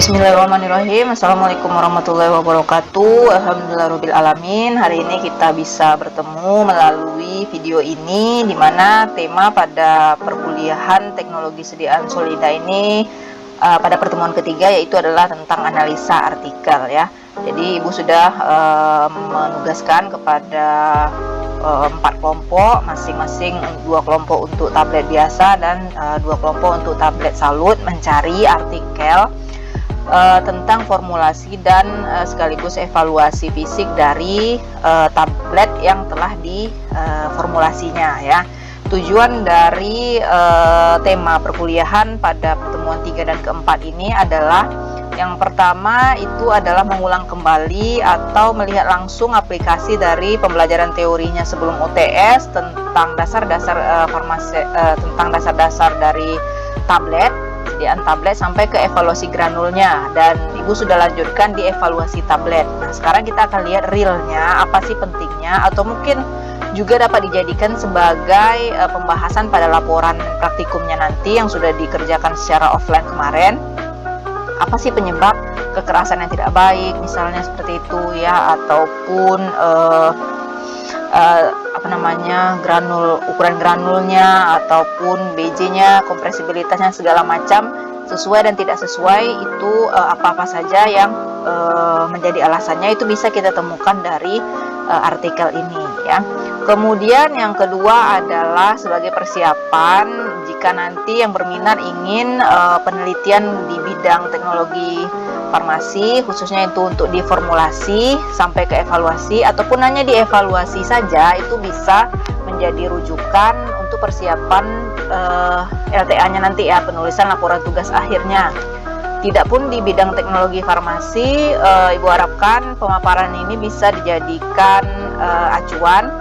Bismillahirrahmanirrahim. Assalamualaikum warahmatullahi wabarakatuh. Alhamdulillahirabbil alamin. Hari ini kita bisa bertemu melalui video ini, di mana tema pada perkuliahan teknologi sediaan solida ini pada pertemuan ketiga yaitu adalah tentang analisa artikel ya. Jadi Ibu sudah menugaskan kepada 4 kelompok, masing-masing 2 kelompok untuk tablet biasa dan 2 kelompok untuk tablet salut, mencari artikel tentang formulasi dan sekaligus evaluasi fisik dari tablet yang telah diformulasinya ya. Tujuan dari tema perkuliahan pada pertemuan 3 dan keempat ini adalah yang pertama itu adalah mengulang kembali atau melihat langsung aplikasi dari pembelajaran teorinya sebelum UTS tentang dasar-dasar tentang dasar-dasar dari tablet, sediaan tablet sampai ke evaluasi granulnya, dan Ibu sudah lanjutkan di evaluasi tablet. Nah, sekarang kita akan lihat realnya apa sih pentingnya, atau mungkin juga dapat dijadikan sebagai pembahasan pada laporan praktikumnya nanti yang sudah dikerjakan secara offline kemarin. Apa sih penyebab kekerasan yang tidak baik, misalnya seperti itu ya, ataupun ukuran granulnya ataupun BJ-nya, kompresibilitasnya, segala macam sesuai dan tidak sesuai itu apa-apa saja yang menjadi alasannya itu bisa kita temukan dari artikel ini ya. Kemudian yang kedua adalah sebagai persiapan jika nanti yang berminat ingin penelitian di bidang teknologi farmasi, khususnya itu untuk diformulasi sampai ke evaluasi ataupun hanya dievaluasi saja, itu bisa menjadi rujukan untuk persiapan LTA-nya nanti ya, penulisan laporan tugas akhirnya. Tidak pun di bidang teknologi farmasi, Ibu harapkan pemaparan ini bisa dijadikan acuan,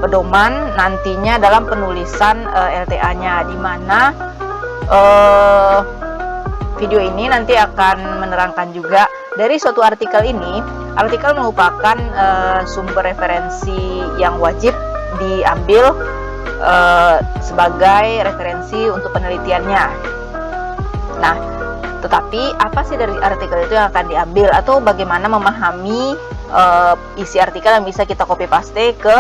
pedoman nantinya dalam penulisan LTA-nya, di mana video ini nanti akan menerangkan juga dari suatu artikel ini. Artikel merupakan sumber referensi yang wajib diambil sebagai referensi untuk penelitiannya. Nah, tetapi apa sih dari artikel itu yang akan diambil, atau bagaimana memahami isi artikel yang bisa kita copy paste ke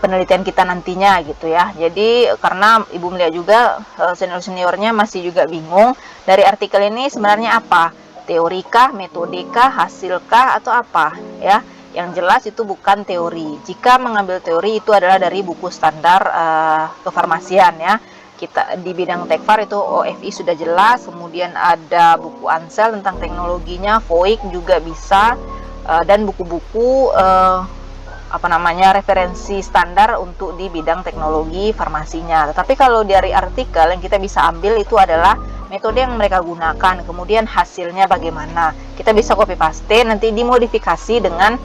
penelitian kita nantinya gitu ya. Jadi karena Ibu melihat juga senior-seniornya masih juga bingung dari artikel ini sebenarnya apa, teorikah, metodekah, hasilkah, atau apa ya. Yang jelas itu bukan teori. Jika mengambil teori itu adalah dari buku standar kefarmasian ya. Kita di bidang tekfar itu OFI sudah jelas, kemudian ada buku Ansel tentang teknologinya, FOIK juga bisa, dan buku-buku referensi standar untuk di bidang teknologi farmasinya. Tetapi kalau dari artikel yang kita bisa ambil itu adalah metode yang mereka gunakan, kemudian hasilnya bagaimana. Kita bisa copy paste, nanti dimodifikasi dengan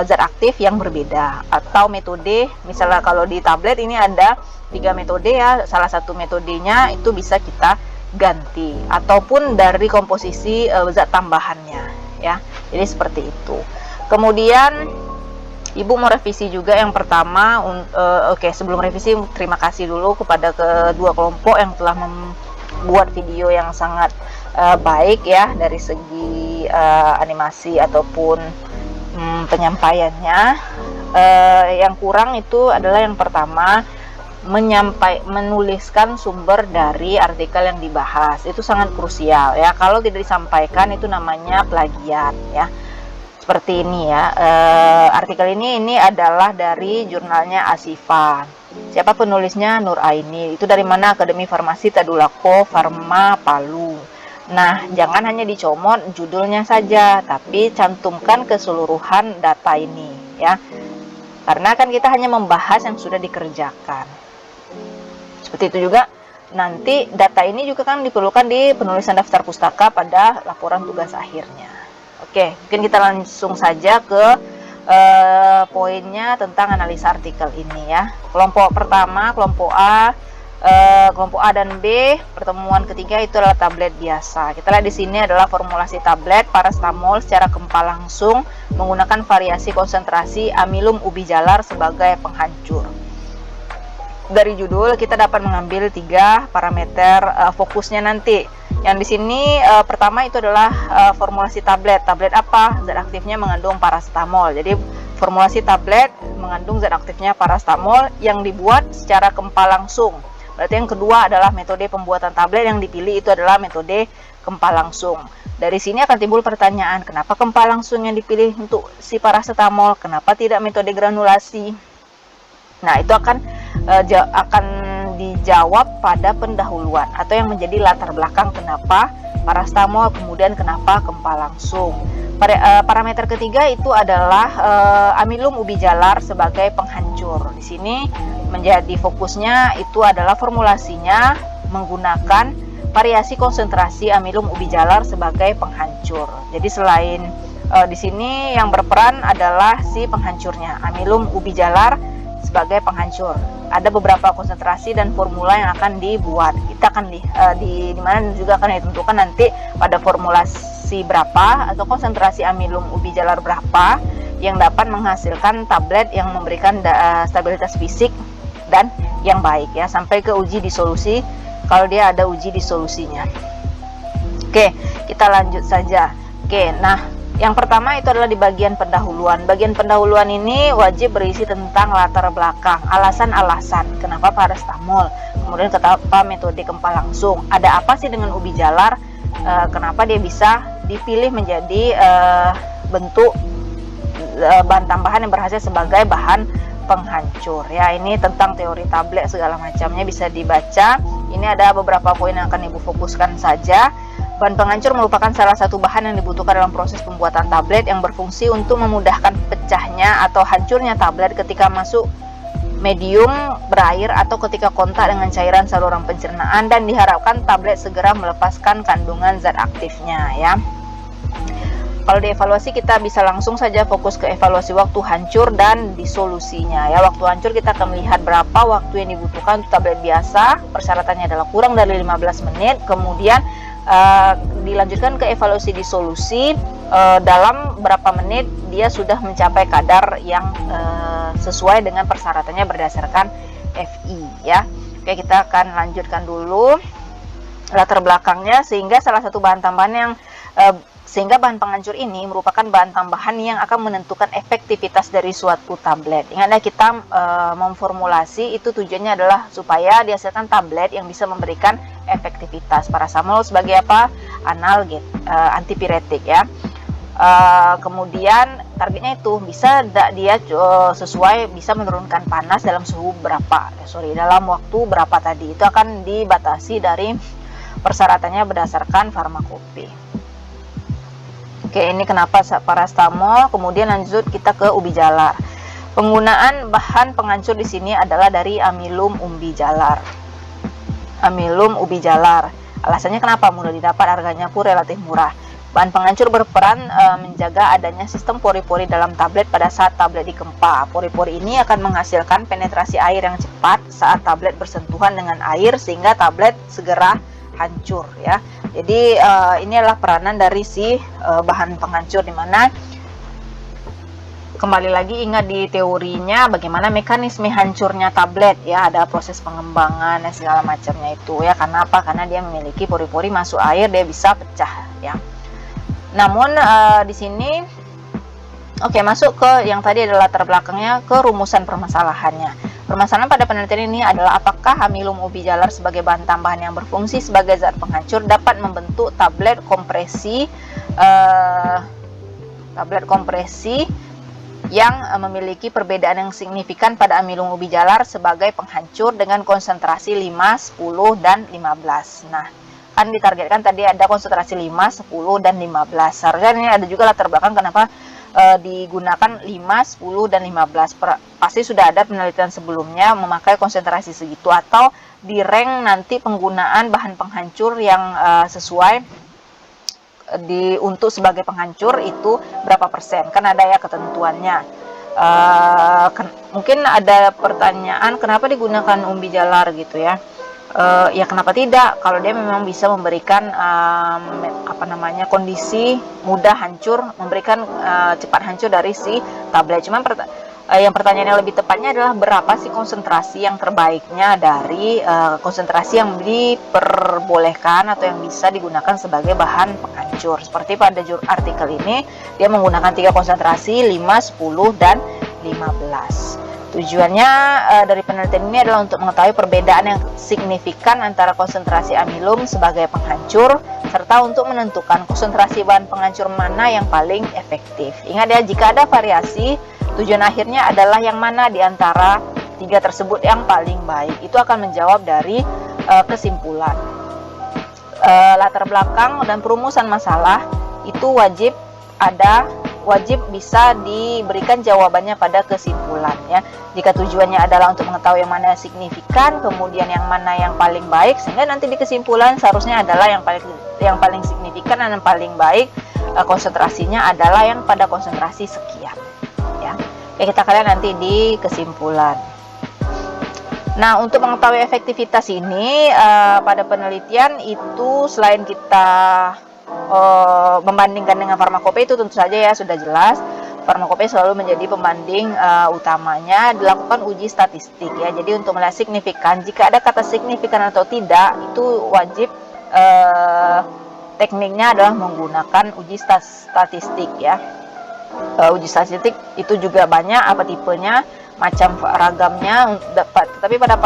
zat aktif yang berbeda, atau metode, misalnya kalau di tablet ini ada 3 metode ya, salah satu metodenya itu bisa kita ganti, ataupun dari komposisi zat tambahannya ya. Jadi seperti itu. Kemudian Ibu mau revisi juga yang pertama. Sebelum revisi, terima kasih dulu kepada kedua kelompok yang telah membuat video yang sangat baik ya, dari segi animasi ataupun penyampaiannya. Yang kurang itu adalah yang pertama, menuliskan sumber dari artikel yang dibahas. Itu sangat krusial ya. Kalau tidak disampaikan itu namanya plagiat ya. Seperti ini ya, artikel ini adalah dari jurnalnya Asifa. Siapa penulisnya? Nur Aini. Itu dari mana? Akademi Farmasi Tadulako Farma Palu. Nah, jangan hanya dicomot judulnya saja, tapi cantumkan keseluruhan data ini ya. Karena kan kita hanya membahas yang sudah dikerjakan. Seperti itu juga nanti data ini juga kan diperlukan di penulisan daftar pustaka pada laporan tugas akhirnya. Oke, mungkin kita langsung saja ke poinnya tentang analisa artikel ini ya. Kelompok pertama, kelompok A dan B, pertemuan ketiga itu adalah tablet biasa. Kita lihat di sini adalah formulasi tablet paracetamol secara kempal langsung menggunakan variasi konsentrasi amilum ubi jalar sebagai penghancur. Dari judul kita dapat mengambil 3 parameter fokusnya nanti. Yang di sini pertama itu adalah formulasi tablet. Tablet apa? Zat aktifnya mengandung paracetamol. Jadi formulasi tablet mengandung zat aktifnya paracetamol yang dibuat secara kempal langsung. Berarti yang kedua adalah metode pembuatan tablet yang dipilih itu adalah metode kempal langsung. Dari sini akan timbul pertanyaan, kenapa kempal langsung yang dipilih untuk si paracetamol? Kenapa tidak metode granulasi? Nah, itu akan dijawab pada pendahuluan atau yang menjadi latar belakang kenapa paracetamol, kemudian kenapa kempal langsung. Parameter ketiga itu adalah amilum ubi jalar sebagai penghancur. Di sini menjadi fokusnya itu adalah formulasinya menggunakan variasi konsentrasi amilum ubi jalar sebagai penghancur. Jadi selain di sini yang berperan adalah si penghancurnya, amilum ubi jalar sebagai penghancur. Ada beberapa konsentrasi dan formula yang akan dibuat. Kita akan di mana juga akan ditentukan nanti pada formulasi berapa atau konsentrasi amilum ubi jalar berapa yang dapat menghasilkan tablet yang memberikan stabilitas fisik dan yang baik ya, sampai ke uji disolusi kalau dia ada uji disolusinya. Oke, kita lanjut saja. Oke, nah yang pertama itu adalah di bagian pendahuluan. Bagian pendahuluan ini wajib berisi tentang latar belakang, alasan-alasan kenapa paracetamol, kemudian kenapa metode kempal langsung. Ada apa sih dengan ubi jalar? Kenapa dia bisa dipilih menjadi bentuk bahan tambahan yang berhasil sebagai bahan penghancur ya. Ini tentang teori tablet segala macamnya bisa dibaca. Ini ada beberapa poin yang akan Ibu fokuskan saja. Bahan penghancur merupakan salah satu bahan yang dibutuhkan dalam proses pembuatan tablet yang berfungsi untuk memudahkan pecahnya atau hancurnya tablet ketika masuk medium berair atau ketika kontak dengan cairan saluran pencernaan, dan diharapkan tablet segera melepaskan kandungan zat aktifnya ya. Kalau dievaluasi kita bisa langsung saja fokus ke evaluasi waktu hancur dan disolusinya ya. Waktu hancur kita akan melihat berapa waktu yang dibutuhkan untuk tablet biasa. Persyaratannya adalah kurang dari 15 menit. Kemudian dilanjutkan ke evaluasi disolusi, dalam berapa menit dia sudah mencapai kadar yang sesuai dengan persyaratannya berdasarkan FI ya. Oke, kita akan lanjutkan dulu latar belakangnya, sehingga salah satu bahan tambahan yang sehingga bahan penghancur ini merupakan bahan tambahan yang akan menentukan efektivitas dari suatu tablet. Ingatlah kita memformulasi itu tujuannya adalah supaya dihasilkan tablet yang bisa memberikan efektivitas. Paracetamol sebagai apa? Analget, antipiretik ya. Kemudian targetnya itu bisa dia sesuai bisa menurunkan panas dalam suhu berapa? Dalam waktu berapa tadi. Itu akan dibatasi dari persyaratannya berdasarkan farmakope. Oke, ini kenapa paracetamol. Kemudian lanjut kita ke ubi jalar. Penggunaan bahan penghancur di sini adalah dari amilum ubi jalar. Amilum ubi jalar. Alasannya kenapa mudah didapat, harganya pun relatif murah. Bahan penghancur berperan menjaga adanya sistem pori-pori dalam tablet pada saat tablet dikempa. Pori-pori ini akan menghasilkan penetrasi air yang cepat saat tablet bersentuhan dengan air sehingga tablet segera hancur ya. Jadi ini adalah peranan dari si bahan penghancur, dimana kembali lagi ingat di teorinya bagaimana mekanisme hancurnya tablet ya, ada proses pengembangan dan segala macamnya itu ya. Karena apa? Karena dia memiliki pori-pori, masuk air dia bisa pecah ya. Namun di sini masuk ke yang tadi adalah latar belakangnya, ke rumusan permasalahannya. Permasalahan pada penelitian ini adalah apakah amilum ubi jalar sebagai bahan tambahan yang berfungsi sebagai zat penghancur dapat membentuk tablet kompresi yang memiliki perbedaan yang signifikan pada amilum ubi jalar sebagai penghancur dengan konsentrasi 5, 10, dan 15. Nah, kan ditargetkan tadi ada konsentrasi 5, 10, dan 15. Seharusnya ini ada juga latar belakang kenapa digunakan 5, 10, dan 15. Pasti sudah ada penelitian sebelumnya memakai konsentrasi segitu, atau di rank nanti penggunaan bahan penghancur yang sesuai untuk sebagai penghancur itu berapa persen, kan ada ya ketentuannya. Mungkin ada pertanyaan kenapa digunakan ubi jalar gitu ya. Ya kenapa tidak, kalau dia memang bisa memberikan kondisi mudah hancur, memberikan cepat hancur dari si tablet. Cuman Yang pertanyaan yang lebih tepatnya adalah berapa sih konsentrasi yang terbaiknya dari konsentrasi yang diperbolehkan atau yang bisa digunakan sebagai bahan penghancur. Seperti pada artikel ini, dia menggunakan 3 konsentrasi, 5, 10, dan 15. Tujuannya dari penelitian ini adalah untuk mengetahui perbedaan yang signifikan antara konsentrasi amilum sebagai penghancur, serta untuk menentukan konsentrasi bahan penghancur mana yang paling efektif. Ingat ya, jika ada variasi, tujuan akhirnya adalah yang mana di antara 3 tersebut yang paling baik. Itu akan menjawab dari kesimpulan. Latar belakang dan perumusan masalah itu wajib bisa diberikan jawabannya pada kesimpulan ya. Jika tujuannya adalah untuk mengetahui yang mana yang signifikan, kemudian yang mana yang paling baik, sehingga nanti di kesimpulan seharusnya adalah yang paling signifikan dan yang paling baik konsentrasinya adalah yang pada konsentrasi sekian ya. Oke, kita kalian nanti di kesimpulan. Nah, untuk mengetahui efektivitas ini pada penelitian itu selain kita membandingkan dengan farmakope, itu tentu saja ya sudah jelas farmakope selalu menjadi pembanding utamanya, dilakukan uji statistik ya. Jadi untuk melihat signifikan, jika ada kata signifikan atau tidak, itu wajib tekniknya adalah menggunakan uji statistik ya. Uji statistik itu juga banyak apa tipenya, macam ragamnya, tapi pada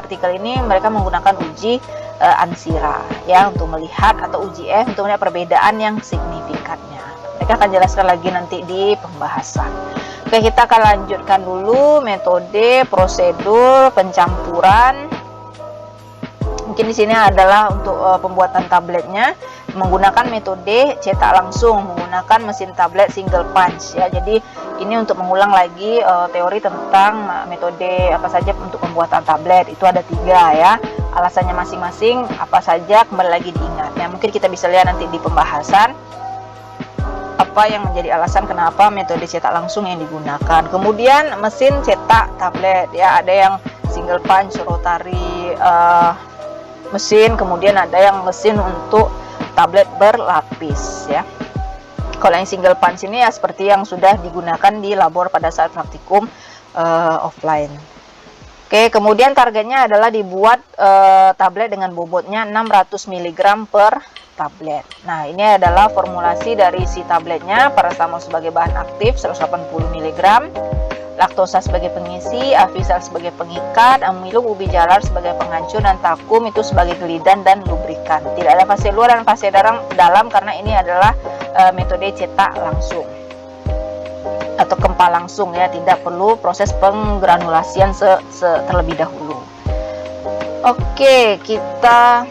artikel ini mereka menggunakan uji Ansira ya untuk melihat, atau uji F untuk melihat perbedaan yang signifikannya. Mereka akan jelaskan lagi nanti di pembahasan. Oke, kita akan lanjutkan dulu metode, prosedur, pencampuran. Mungkin di sini adalah untuk pembuatan tabletnya menggunakan metode cetak langsung menggunakan mesin tablet single punch ya. Jadi ini untuk mengulang lagi teori tentang metode apa saja untuk pembuatan tablet. Itu ada 3 ya. Alasannya masing-masing apa saja kembali lagi diingat ya. Mungkin kita bisa lihat nanti di pembahasan apa yang menjadi alasan kenapa metode cetak langsung yang digunakan. Kemudian mesin cetak tablet ya, ada yang single punch, rotary mesin, kemudian ada yang mesin untuk tablet berlapis ya. Kalau yang single punch ini ya seperti yang sudah digunakan di labor pada saat praktikum offline. Oke, kemudian targetnya adalah dibuat tablet dengan bobotnya 600 mg per tablet. Nah, ini adalah formulasi dari si tabletnya: paracetamol sebagai bahan aktif 180 mg, laktosa sebagai pengisi, avisal sebagai pengikat, amilum ubi jalar sebagai penghancur, dan takum itu sebagai gelidan dan lubrikan. Tidak ada fase luar dan fase dalam karena ini adalah metode cetak langsung atau kempal langsung ya, tidak perlu proses penggranulasian terlebih dahulu. Oke, kita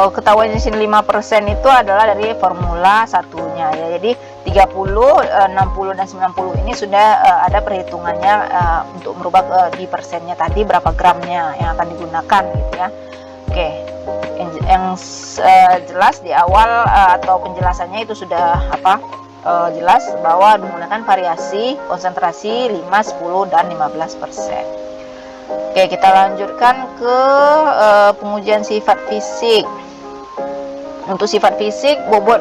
ketahuan di sini 5% itu adalah dari formula satunya ya. Jadi 30, 60 dan 90 ini sudah ada perhitungannya untuk merubah di persennya tadi berapa gramnya yang akan digunakan gitu ya. Oke, yang jelas di awal atau penjelasannya itu sudah jelas bahwa menggunakan variasi konsentrasi 5, 10 dan 15%. Oke, kita lanjutkan ke pengujian sifat fisik. Untuk sifat fisik, bobot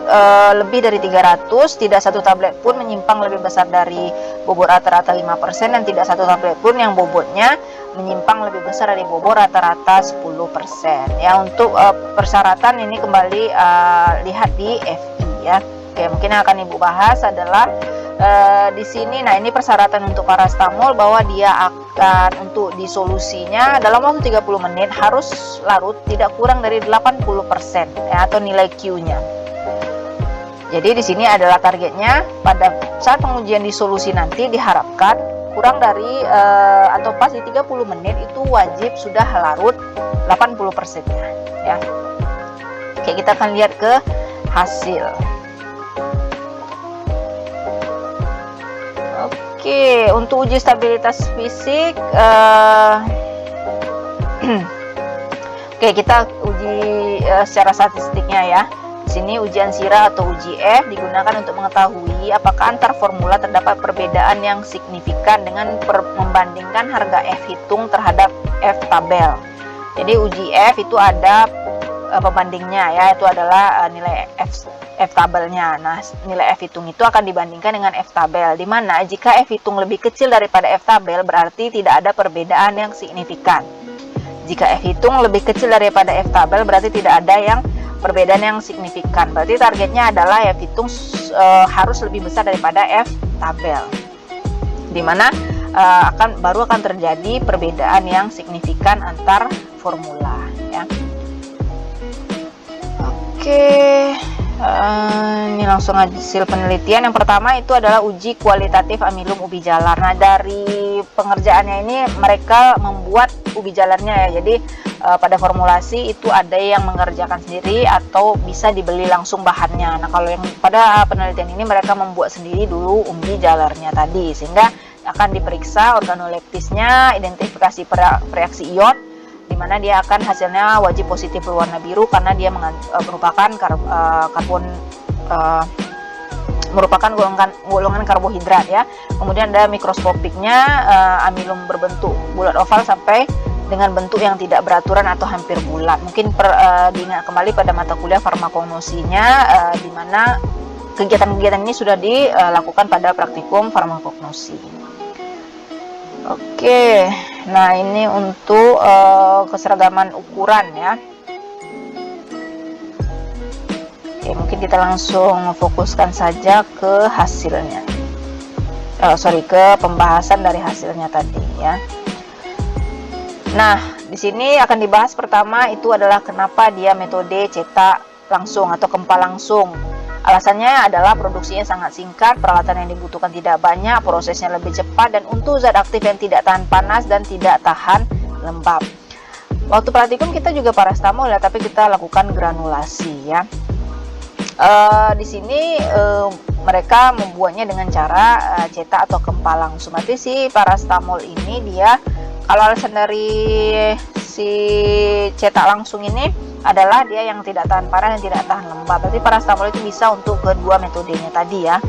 lebih dari 300, tidak satu tablet pun menyimpang lebih besar dari bobot rata-rata 5%, dan tidak satu tablet pun yang bobotnya menyimpang lebih besar dari bobot rata-rata 10%. Ya, untuk persyaratan ini kembali lihat di FI ya. Oke, mungkin yang akan Ibu bahas adalah di sini. Nah, ini persyaratan untuk paracetamol bahwa dia akan untuk disolusinya dalam waktu 30 menit harus larut tidak kurang dari 80% ya, atau nilai Q-nya. Jadi di sini adalah targetnya pada saat pengujian disolusi nanti diharapkan kurang dari atau pas di 30 menit itu wajib sudah larut 80%-nya ya. Oke, kita akan lihat ke hasil. Oke, untuk uji stabilitas fisik, oke, kita uji secara statistiknya ya. Di sini ujian Ansira atau uji F digunakan untuk mengetahui apakah antar formula terdapat perbedaan yang signifikan dengan membandingkan harga F hitung terhadap F tabel. Jadi uji F itu ada pembandingnya ya, itu adalah nilai F tabelnya. Nah, nilai F hitung itu akan dibandingkan dengan F tabel, di mana jika F hitung lebih kecil daripada F tabel berarti tidak ada perbedaan yang signifikan. Jika F hitung lebih kecil daripada F tabel berarti tidak ada yang perbedaan yang signifikan. Berarti targetnya adalah F hitung harus lebih besar daripada F tabel, di mana baru akan terjadi perbedaan yang signifikan antar formula ya. Oke, ini langsung hasil penelitian. Yang pertama itu adalah uji kualitatif amilum ubi jalar. Nah, dari pengerjaannya ini mereka membuat ubi jalarnya ya. Jadi pada formulasi itu ada yang mengerjakan sendiri atau bisa dibeli langsung bahannya. Nah, kalau yang pada penelitian ini mereka membuat sendiri dulu ubi jalarnya tadi, sehingga akan diperiksa organoleptisnya, identifikasi reaksi ion, di mana dia akan hasilnya wajib positif berwarna biru karena dia merupakan merupakan golongan karbohidrat ya. Kemudian ada mikroskopiknya, amilum berbentuk bulat oval sampai dengan bentuk yang tidak beraturan atau hampir bulat. Mungkin diingat kembali pada mata kuliah farmakognosinya, di mana kegiatan-kegiatan ini sudah dilakukan pada praktikum farmakognosi. Oke, nah ini untuk keseragaman ukuran ya. Oke, mungkin kita langsung fokuskan saja ke hasilnya. Ke pembahasan dari hasilnya tadi ya. Nah, di sini akan dibahas pertama itu adalah kenapa dia metode cetak langsung atau kempa langsung. Alasannya adalah produksinya sangat singkat, peralatan yang dibutuhkan tidak banyak, prosesnya lebih cepat, dan untuk zat aktif yang tidak tahan panas dan tidak tahan lembab. Waktu praktikum kita juga parastamol ya, tapi kita lakukan granulasi ya. Di sini mereka membuatnya dengan cara cetak atau kempa langsung. Berarti si parastamol ini dia, kalau alasan dari si cetak langsung ini adalah dia yang tidak tahan panas dan tidak tahan lembab. Berarti parastamol itu bisa untuk kedua metodenya tadi ya.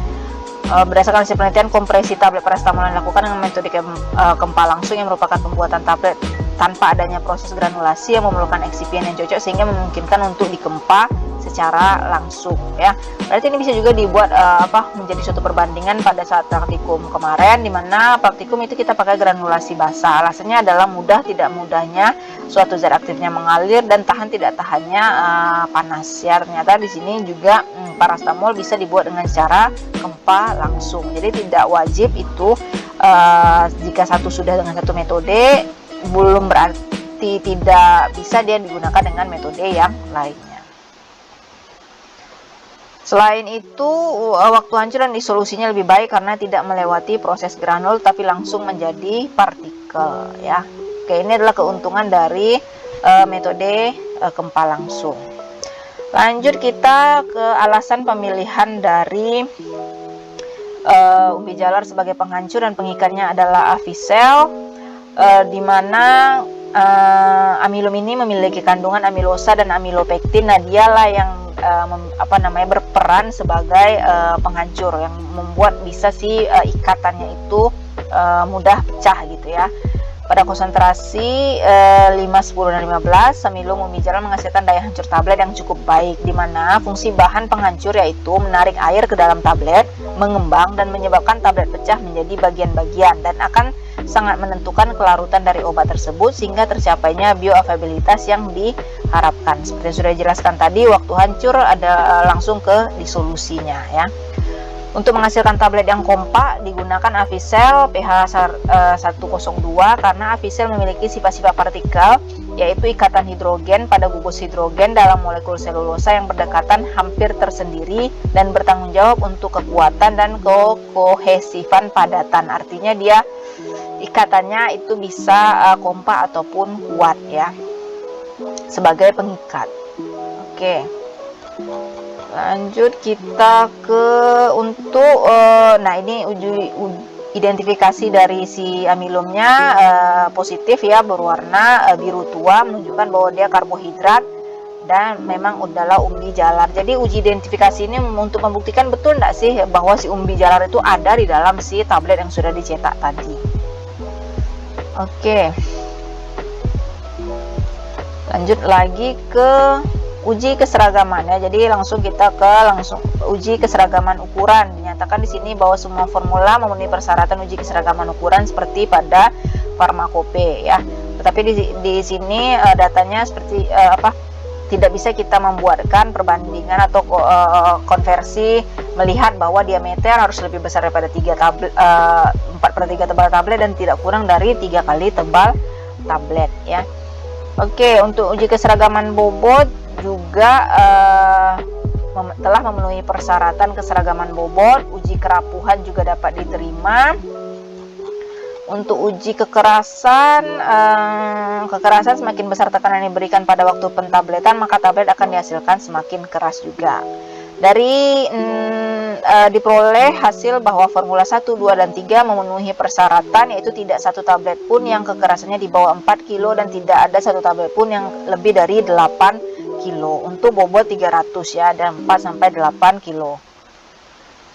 Berdasarkan hasil penelitian, kompresi tablet parastamol yang dilakukan dengan metode kempa langsung yang merupakan pembuatan tablet tanpa adanya proses granulasi yang memerlukan eksipien yang cocok sehingga memungkinkan untuk dikempa secara langsung ya. Berarti ini bisa juga dibuat menjadi suatu perbandingan pada saat praktikum kemarin, di mana praktikum itu kita pakai granulasi basah. Alasannya adalah mudah tidak mudahnya suatu zat aktifnya mengalir dan tahan tidak tahannya panas ya. Ternyata di sini juga parastamol bisa dibuat dengan cara kempa langsung. Jadi tidak wajib itu jika satu sudah dengan satu metode belum berarti tidak bisa dia digunakan dengan metode yang lainnya. Selain itu, waktu hancur dan disolusinya lebih baik karena tidak melewati proses granul tapi langsung menjadi partikel ya. Oke, ini adalah keuntungan dari metode kempa langsung. Lanjut kita ke alasan pemilihan dari umbi jalar sebagai penghancur dan pengikatnya adalah Avicel, di mana amilum ini memiliki kandungan amilosa dan amilopektin. Nah, dialah yang berperan sebagai penghancur yang membuat bisa si ikatannya itu mudah pecah gitu ya. Pada konsentrasi 5, 10, dan 15, amilum umbi jalar menghasilkan daya hancur tablet yang cukup baik, di mana fungsi bahan penghancur yaitu menarik air ke dalam tablet, mengembang, dan menyebabkan tablet pecah menjadi bagian-bagian, dan akan sangat menentukan kelarutan dari obat tersebut sehingga tercapainya bioavailabilitas yang diharapkan. Seperti yang sudah dijelaskan tadi, waktu hancur ada langsung ke disolusinya ya. Untuk menghasilkan tablet yang kompak digunakan Avicel pH 102 karena Avicel memiliki sifat-sifat partikel, yaitu ikatan hidrogen pada gugus hidrogen dalam molekul selulosa yang berdekatan hampir tersendiri dan bertanggung jawab untuk kekuatan dan kohesifan padatan. Artinya dia ikatannya itu bisa kompak ataupun kuat ya, sebagai pengikat. Oke. Lanjut kita ke untuk nah ini identifikasi dari si amilumnya positif ya, berwarna biru tua, menunjukkan bahwa dia karbohidrat dan memang adalah umbi jalar. Jadi uji identifikasi ini untuk membuktikan betul enggak sih bahwa si umbi jalar itu ada di dalam si tablet yang sudah dicetak tadi. Oke. Lanjut lagi ke uji keseragaman ya. Jadi langsung kita ke uji keseragaman ukuran. Dinyatakan di sini bahwa semua formula memenuhi persyaratan uji keseragaman ukuran seperti pada farmakope ya. Tetapi di sini datanya seperti tidak bisa kita membuatkan perbandingan atau konversi melihat bahwa diameter harus lebih besar daripada 4/3 tebal tablet dan tidak kurang dari 3 kali tebal tablet ya. Oke, untuk uji keseragaman bobot juga telah memenuhi persyaratan keseragaman bobot. Uji kerapuhan juga dapat diterima. Untuk uji kekerasan, semakin besar tekanan yang diberikan pada waktu pentabletan, maka tablet akan dihasilkan semakin keras juga. Dari diperoleh hasil bahwa formula 1, 2, dan 3 memenuhi persyaratan, yaitu tidak satu tablet pun yang kekerasannya di bawah 4 kilo dan tidak ada satu tablet pun yang lebih dari 8 kilo. Untuk bobot 300 ya, dan 4-8 kilo.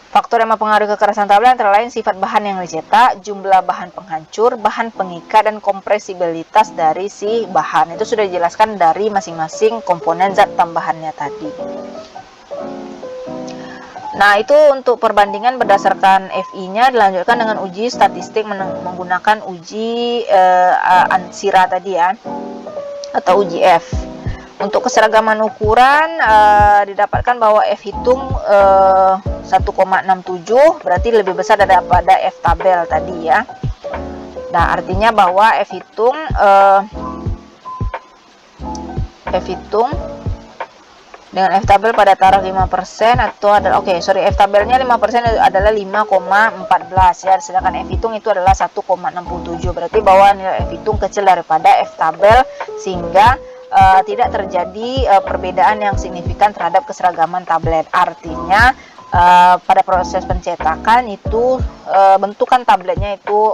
Faktor yang mempengaruhi kekerasan tablet antara lain sifat bahan yang dicetak, jumlah bahan penghancur, bahan pengikat, dan kompresibilitas dari si bahan. Itu sudah dijelaskan dari masing-masing komponen zat tambahannya tadi. Nah, itu untuk perbandingan berdasarkan FI-nya. Dilanjutkan dengan uji statistik menggunakan uji ANSIRA tadi ya, atau uji F. Untuk keseragaman ukuran didapatkan bahwa F hitung 1,67 berarti lebih besar daripada F tabel tadi ya. Nah, artinya bahwa F hitung dengan F tabel pada taraf 5% atau adalah F tabelnya 5% adalah 5,14 ya, sedangkan F hitung itu adalah 1,67, berarti bahwa nilai F hitung kecil daripada F tabel sehingga tidak terjadi perbedaan yang signifikan terhadap keseragaman tablet. Artinya pada proses pencetakan itu bentukan tabletnya itu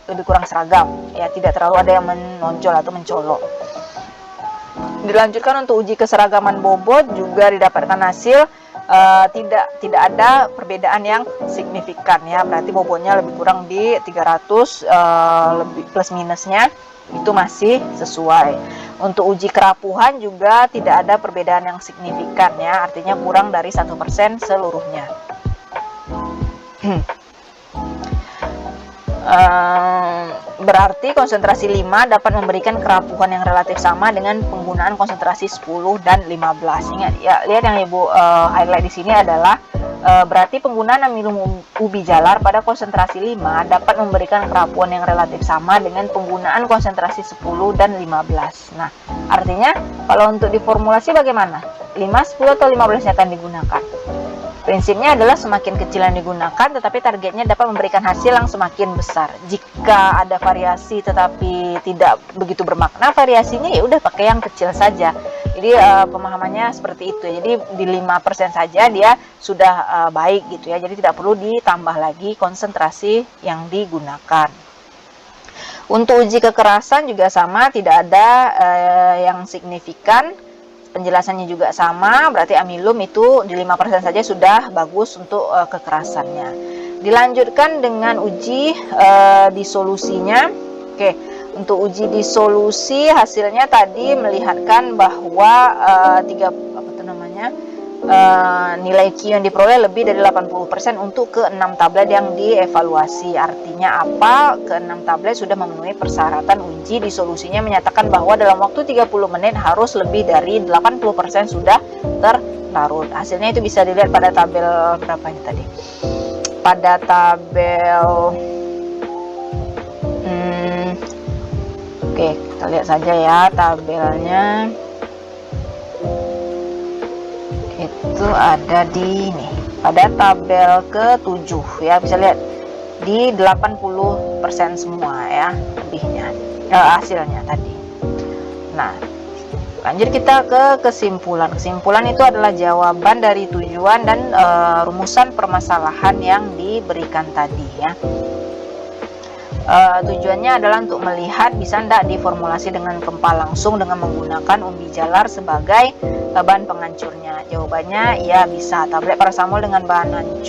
lebih kurang seragam ya, tidak terlalu ada yang menonjol atau mencolok. Dilanjutkan untuk uji keseragaman bobot juga didapatkan hasil tidak ada perbedaan yang signifikan ya, berarti bobotnya lebih kurang di 300 lebih plus minusnya itu masih sesuai. Untuk uji kerapuhan juga tidak ada perbedaan yang signifikan ya, artinya kurang dari 1% seluruhnya. Berarti konsentrasi 5 dapat memberikan kerapuhan yang relatif sama dengan penggunaan konsentrasi 10 dan 15. Ingat ya, lihat yang Ibu highlight di sini adalah berarti penggunaan amilum ubi jalar pada konsentrasi 5 dapat memberikan kerapuhan yang relatif sama dengan penggunaan konsentrasi 10 dan 15. Nah, artinya kalau untuk diformulasi bagaimana? 5, 10 atau 15 yang akan digunakan? Prinsipnya adalah semakin kecil yang digunakan, tetapi targetnya dapat memberikan hasil yang semakin besar. Jika ada variasi tetapi tidak begitu bermakna variasinya, ya udah pakai yang kecil saja. Jadi pemahamannya seperti itu. Jadi di 5% saja dia sudah baik gitu ya. Jadi tidak perlu ditambah lagi konsentrasi yang digunakan. Untuk uji kekerasan juga sama, tidak ada yang signifikan. Penjelasannya juga sama, berarti amilum itu di 5% saja sudah bagus untuk kekerasannya. Dilanjutkan dengan uji disolusinya. Oke, untuk uji disolusi hasilnya tadi melihatkan bahwa nilai Q yang diperoleh lebih dari 80% untuk ke-6 tablet yang dievaluasi. Artinya apa? Ke-6 tablet sudah memenuhi persyaratan uji disolusinya, menyatakan bahwa dalam waktu 30 menit harus lebih dari 80% sudah terlarut. Hasilnya itu bisa dilihat pada tabel berapa ini tadi? Pada tabel oke, kita lihat saja ya tabelnya. Itu ada di nih pada tabel ke-7 ya, bisa lihat di 80% semua ya lebihnya hasilnya tadi. Nah, lanjut kita ke kesimpulan. Kesimpulan itu adalah jawaban dari tujuan dan rumusan permasalahan yang diberikan tadi ya. Tujuannya adalah untuk melihat bisa tidak diformulasi dengan kempa langsung dengan menggunakan umbi jalar sebagai bahan penghancurnya. Jawabannya ya bisa. Tablet paracetamol dengan bahan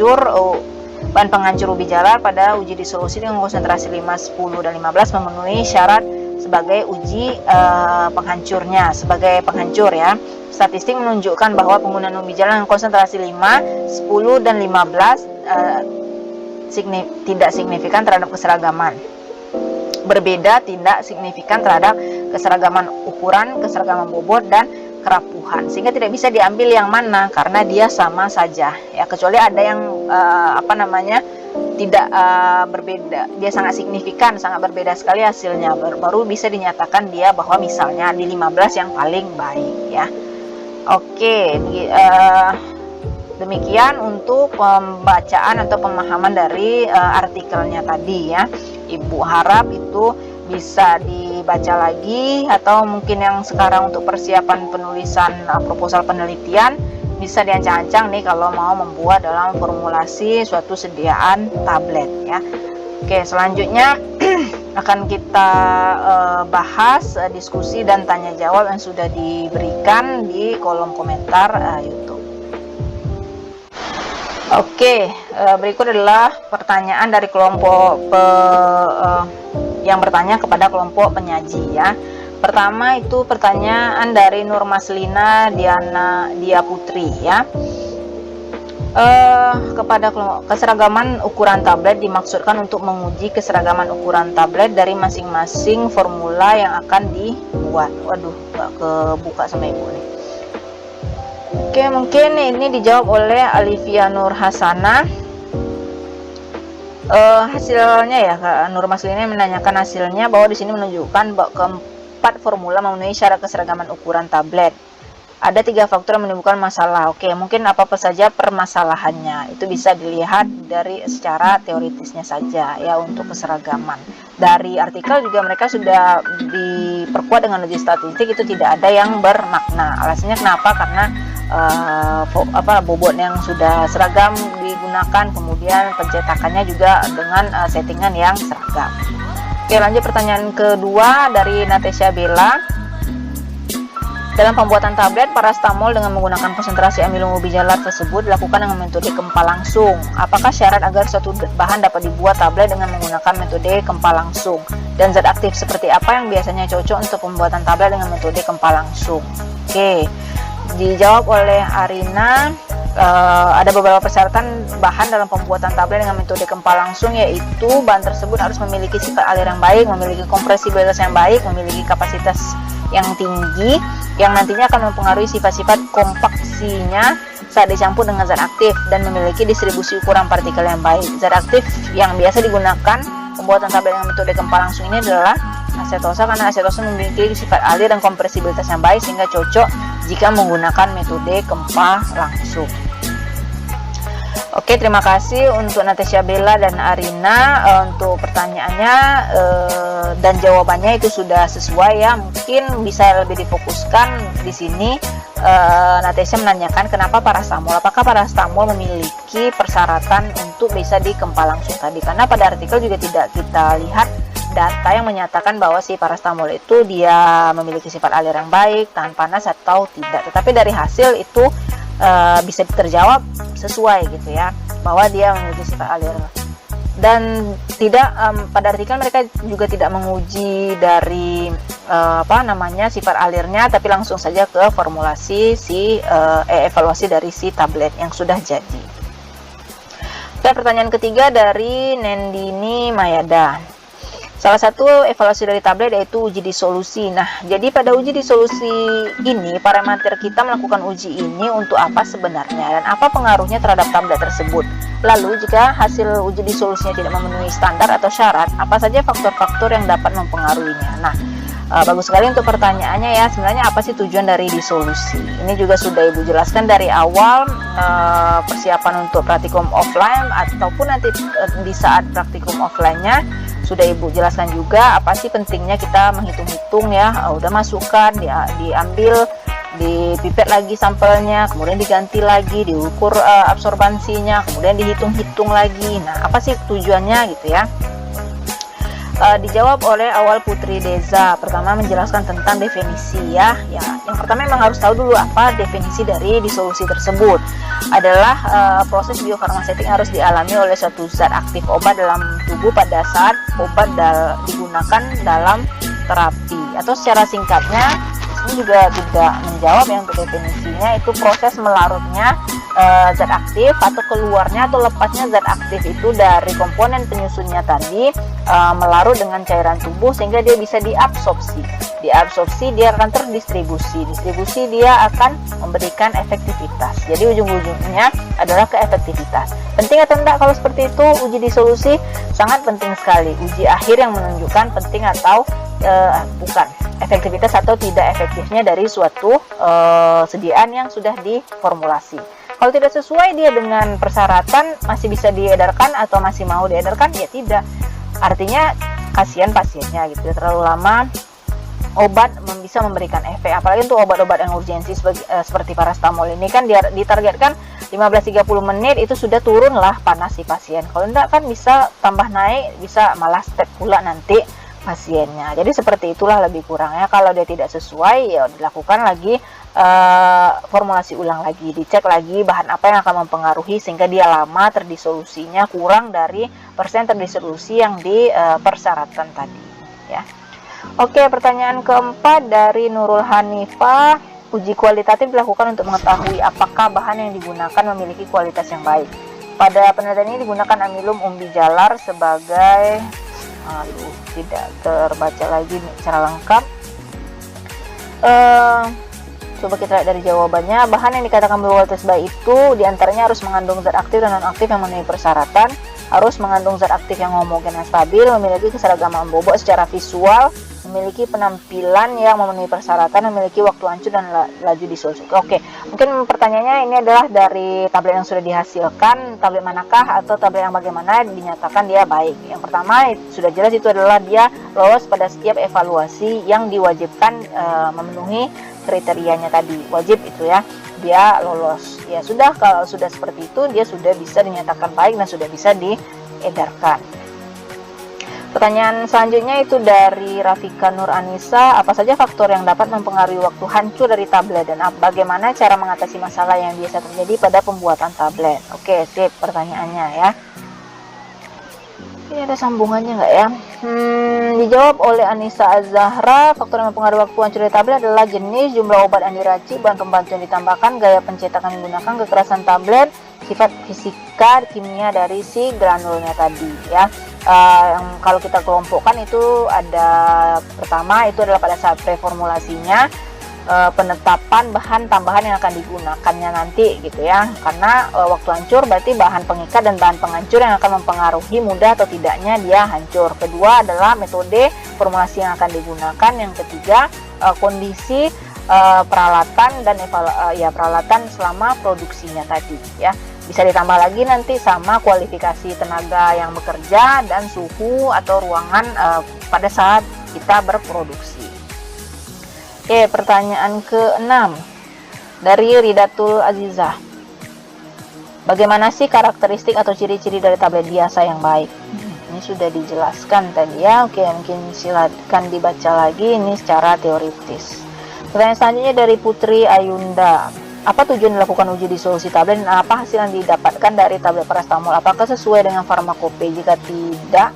penghancur ubi jalar pada uji disolusi dengan konsentrasi 5, 10, dan 15 memenuhi syarat sebagai uji penghancurnya, sebagai penghancur ya. Statistik menunjukkan bahwa penggunaan ubi jalan dengan konsentrasi 5, 10, dan 15 tidak signifikan terhadap keseragaman. Berbeda tidak signifikan terhadap keseragaman ukuran, keseragaman bobot, dan kerapuhan, sehingga tidak bisa diambil yang mana karena dia sama saja ya, kecuali ada yang tidak berbeda, dia sangat signifikan, sangat berbeda sekali hasilnya, baru bisa dinyatakan dia bahwa misalnya di 15 yang paling baik ya. Oke, demikian untuk pembacaan atau pemahaman dari artikelnya tadi ya. Ibu harap itu bisa dibaca lagi, atau mungkin yang sekarang untuk persiapan penulisan proposal penelitian bisa diancang-ancang nih kalau mau membuat dalam formulasi suatu sediaan tablet ya. Oke, selanjutnya akan kita bahas diskusi dan tanya jawab yang sudah diberikan di kolom komentar YouTube. Oke, berikut adalah pertanyaan dari kelompok yang bertanya kepada kelompok penyaji ya. Pertama itu pertanyaan dari Nur Maslina Dia Putri ya. Kepada keseragaman ukuran tablet dimaksudkan untuk menguji keseragaman ukuran tablet dari masing-masing formula yang akan dibuat. Waduh, gak kebuka sama ibu nih. Oke, mungkin ini dijawab oleh Alivia Nur Hasana. Hasilnya ya, Nur Maslina menanyakan hasilnya bahwa di sini menunjukkan bahwa keempat formula memenuhi syarat keseragaman ukuran tablet. Ada 3 faktor yang menimbulkan masalah. Oke, mungkin apa saja permasalahannya itu bisa dilihat dari secara teoritisnya saja ya untuk keseragaman. Dari artikel juga mereka sudah diperkuat dengan uji statistik, itu tidak ada yang bermakna. Alasannya kenapa? Karena bobot yang sudah seragam digunakan, kemudian pencetakannya juga dengan settingan yang seragam. Oke, lanjut pertanyaan kedua dari Natasha Bella. Dalam pembuatan tablet parastamol dengan menggunakan konsentrasi amilomubijalat tersebut dilakukan dengan metode kempa langsung. Apakah syarat agar suatu bahan dapat dibuat tablet dengan menggunakan metode kempa langsung? Dan zat aktif seperti apa yang biasanya cocok untuk pembuatan tablet dengan metode kempa langsung? Oke, dijawab oleh Arina. Ada beberapa persyaratan bahan dalam pembuatan tablet dengan metode kempa langsung, yaitu bahan tersebut harus memiliki sifat alir yang baik, memiliki kompresibilitas yang baik, memiliki kapasitas yang tinggi yang nantinya akan mempengaruhi sifat-sifat kompaksinya saat dicampur dengan zat aktif, dan memiliki distribusi ukuran partikel yang baik. Zat aktif yang biasa digunakan pembuatan tablet dengan metode kempa langsung ini adalah asetosa, karena asetosa memiliki sifat alir dan kompresibilitas yang baik sehingga cocok jika menggunakan metode kempa langsung. Oke, terima kasih untuk Natasha Bella dan Arina untuk pertanyaannya, dan jawabannya itu sudah sesuai ya. Mungkin bisa lebih difokuskan di sini. Natasha menanyakan kenapa parastamol, apakah parastamol memiliki persyaratan untuk bisa dikempa langsung tadi, karena pada artikel juga tidak kita lihat data yang menyatakan bahwa si parastamol itu dia memiliki sifat alir yang baik, tahan panas atau tidak. Tetapi dari hasil itu bisa terjawab sesuai gitu ya, bahwa dia memiliki sifat alir. Dan tidak pada artikel mereka juga tidak menguji dari sifat alirnya, tapi langsung saja ke formulasi evaluasi dari si tablet yang sudah jadi. Dan pertanyaan ketiga dari Nendini Mayada. Salah satu evaluasi dari tablet yaitu uji disolusi. Nah, jadi pada uji disolusi ini, parameter kita melakukan uji ini untuk apa sebenarnya dan apa pengaruhnya terhadap tablet tersebut. Lalu, jika hasil uji disolusinya tidak memenuhi standar atau syarat, apa saja faktor-faktor yang dapat mempengaruhinya? Nah, bagus sekali untuk pertanyaannya ya. Sebenarnya apa sih tujuan dari disolusi? Ini juga sudah Ibu jelaskan dari awal persiapan untuk praktikum offline ataupun nanti di saat praktikum offline-nya. Sudah Ibu jelaskan juga apa sih pentingnya kita menghitung-hitung ya. Udah masukkan, diambil, dipipet lagi sampelnya, kemudian diganti lagi, diukur absorbansinya, kemudian dihitung-hitung lagi. Nah, apa sih tujuannya gitu ya? Dijawab oleh Awal Putri Deza. Pertama menjelaskan tentang definisi ya. Yang pertama memang harus tahu dulu apa definisi dari disolusi tersebut. Adalah proses biofarmaseutik harus dialami oleh suatu zat aktif obat dalam tubuh pada saat obat digunakan dalam terapi, atau secara singkatnya ini juga tidak menjawab ya untuk definisinya, itu proses melarutnya zat aktif atau keluarnya atau lepasnya zat aktif itu dari komponen penyusunnya tadi melarut dengan cairan tubuh sehingga dia bisa diabsorpsi. Diabsorpsi dia akan terdistribusi, distribusi dia akan memberikan efektivitas. Jadi ujung-ujungnya adalah keefektivitas. Penting atau enggak kalau seperti itu uji disolusi? Sangat penting sekali. Uji akhir yang menunjukkan penting atau bukan efektivitas atau tidak efektifnya dari suatu sediaan yang sudah diformulasi. Kalau tidak sesuai dia dengan persyaratan, masih bisa diedarkan atau masih mau diedarkan? Ya tidak. Artinya kasihan pasiennya gitu. Terlalu lama obat bisa memberikan efek, apalagi untuk obat-obat yang urgensi seperti paracetamol ini kan ditargetkan 15-30 menit itu sudah turun lah panas si pasien. Kalau enggak kan bisa tambah naik, bisa malah step pula nanti pasiennya. Jadi seperti itulah lebih kurangnya. Kalau dia tidak sesuai ya dilakukan lagi formulasi ulang lagi, dicek lagi bahan apa yang akan mempengaruhi sehingga dia lama terdisolusinya kurang dari persen terdisolusi yang dipersyaratkan tadi ya. Oke, pertanyaan keempat dari Nurul Hanifah, uji kualitatif dilakukan untuk mengetahui apakah bahan yang digunakan memiliki kualitas yang baik. Pada penelitian ini digunakan amilum umbi jalar sebagai tidak terbaca lagi secara lengkap. Coba kita lihat dari jawabannya. Bahan yang dikatakan berkualitas baik itu diantaranya harus mengandung zat aktif dan non aktif yang memenuhi persyaratan, harus mengandung zat aktif yang homogen dan stabil, memiliki keseragaman bobot secara visual, memiliki penampilan yang memenuhi persyaratan, memiliki waktu hancur dan laju disolusi. Oke, mungkin pertanyaannya ini adalah dari tablet yang sudah dihasilkan, tablet manakah atau tablet yang bagaimana dinyatakan dia baik. Yang pertama sudah jelas itu adalah dia lolos pada setiap evaluasi yang diwajibkan memenuhi kriterianya tadi, wajib itu ya, dia lolos. Ya sudah, kalau sudah seperti itu dia sudah bisa dinyatakan baik dan sudah bisa diedarkan. Pertanyaan selanjutnya itu dari Rafika Nur Anissa, apa saja faktor yang dapat mempengaruhi waktu hancur dari tablet dan bagaimana cara mengatasi masalah yang biasa terjadi pada pembuatan tablet. Oke, sip pertanyaannya ya. Ini ada sambungannya nggak ya? Dijawab oleh Anissa Az-Zahra, faktor yang mempengaruhi waktu hancur dari tablet adalah jenis, jumlah obat yang diracik, bahan pembantu yang ditambahkan, gaya pencetakan yang digunakan, kekerasan tablet, sifat fisika kimia dari si granulnya tadi ya. Kalau kita kelompokkan itu ada pertama itu adalah pada saat preformulasinya, penetapan bahan tambahan yang akan digunakannya nanti gitu ya, karena waktu hancur berarti bahan pengikat dan bahan penghancur yang akan mempengaruhi mudah atau tidaknya dia hancur. Kedua adalah metode formulasi yang akan digunakan. Yang ketiga kondisi peralatan dan peralatan selama produksinya tadi ya. Bisa ditambah lagi nanti sama kualifikasi tenaga yang bekerja dan suhu atau ruangan pada saat kita berproduksi. Oke, pertanyaan ke-6 dari Ridatul Azizah. Bagaimana sih karakteristik atau ciri-ciri dari tablet biasa yang baik? Ini sudah dijelaskan tadi ya. Oke, mungkin silakan dibaca lagi ini secara teoritis. Pertanyaan selanjutnya dari Putri Ayunda. Apa tujuan dilakukan uji disolusi tablet dan apa hasil yang didapatkan dari tablet paracetamol? Apakah sesuai dengan farmakope? Jika tidak,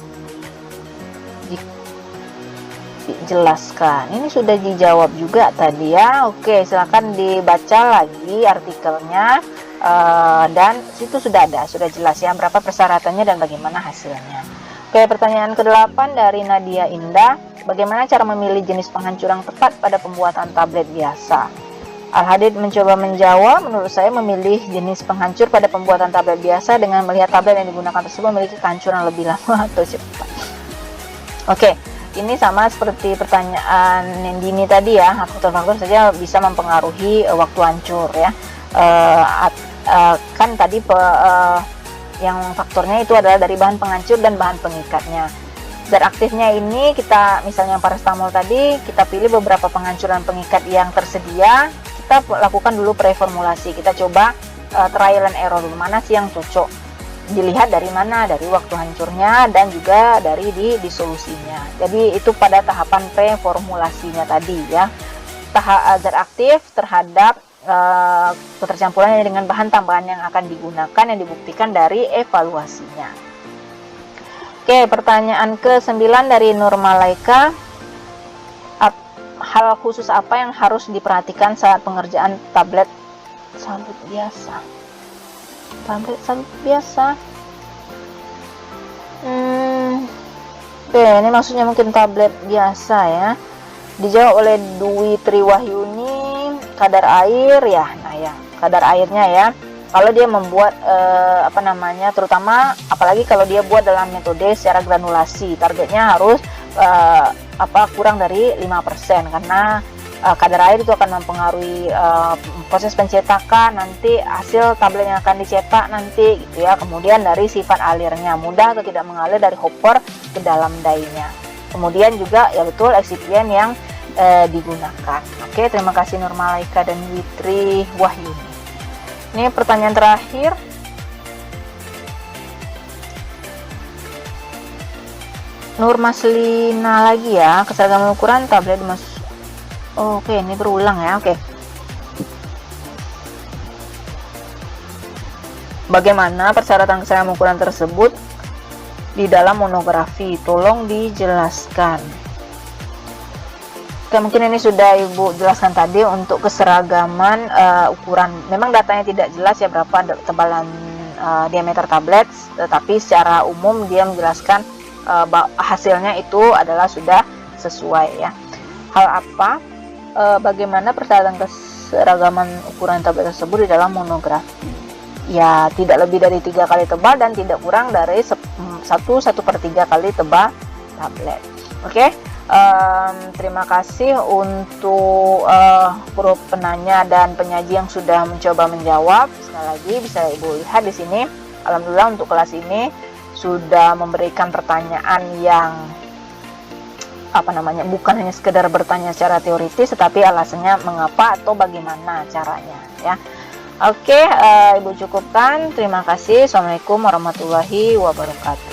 dijelaskan. Ini sudah dijawab juga tadi ya. Oke, silakan dibaca lagi artikelnya dan situ sudah ada, sudah jelas ya berapa persyaratannya dan bagaimana hasilnya. Oke, pertanyaan ke-8 dari Nadia Indah. Bagaimana cara memilih jenis penghancur yang tepat pada pembuatan tablet biasa? Al-Hadid mencoba menjawab, menurut saya memilih jenis penghancur pada pembuatan tablet biasa dengan melihat tablet yang digunakan tersebut memiliki kehancuran lebih lama atau cepat. Oke, ini sama seperti pertanyaan Nendini tadi ya, faktor-faktor saja bisa mempengaruhi waktu hancur ya. Kan tadi yang faktornya itu adalah dari bahan penghancur dan bahan pengikatnya. Zat aktifnya ini kita misalnya paracetamol tadi, kita pilih beberapa penghancur dan pengikat yang tersedia. Kita lakukan dulu preformulasi, kita coba trial and error dulu, mana sih yang cocok, dilihat dari mana, dari waktu hancurnya dan juga dari disolusinya. Jadi itu pada tahapan preformulasinya tadi ya, zat aktif terhadap ketercampurannya dengan bahan tambahan yang akan digunakan yang dibuktikan dari evaluasinya. Oke, pertanyaan ke-9 dari Nur Malaika. hal khusus apa yang harus diperhatikan saat pengerjaan tablet salut biasa? Tablet salut biasa. Oke, ini maksudnya mungkin tablet biasa ya. Dijawab oleh Dwi Triwahyuni, kadar air ya. Nah ya, kadar airnya ya. Kalau dia membuat terutama apalagi kalau dia buat dalam metode secara granulasi, targetnya harus kurang dari 5%, karena kadar air itu akan mempengaruhi proses pencetakan nanti hasil tablet yang akan dicetak nanti gitu ya. Kemudian dari sifat alirnya, mudah atau tidak mengalir dari hopper ke dalam die-nya. Kemudian juga ya betul eksipien yang digunakan. Oke, terima kasih Nurmalaika dan Witri Wahyuni. Ini pertanyaan terakhir. Nur Maslina lagi ya, keseragaman ukuran tablet Oke, ini berulang ya. Oke. Bagaimana persyaratan keseragaman ukuran tersebut di dalam monografi? Tolong dijelaskan. Oke, mungkin ini sudah Ibu jelaskan tadi untuk keseragaman ukuran. Memang datanya tidak jelas ya berapa tebalan diameter tablet, tetapi secara umum dia menjelaskan hasilnya itu adalah sudah sesuai ya. Hal apa? Bagaimana persyaratan keseragaman ukuran tablet tersebut di dalam monografi? Ya, tidak lebih dari 3 kali tebal dan tidak kurang dari 1/3 kali tebal tablet. Oke. Terima kasih untuk penanya dan penyaji yang sudah mencoba menjawab. Sekali lagi bisa Ibu lihat di sini, alhamdulillah untuk kelas ini sudah memberikan pertanyaan yang bukan hanya sekedar bertanya secara teoritis, tetapi alasannya mengapa atau bagaimana caranya ya. Oke, Ibu cukupkan. Terima kasih. Assalamualaikum warahmatullahi wabarakatuh.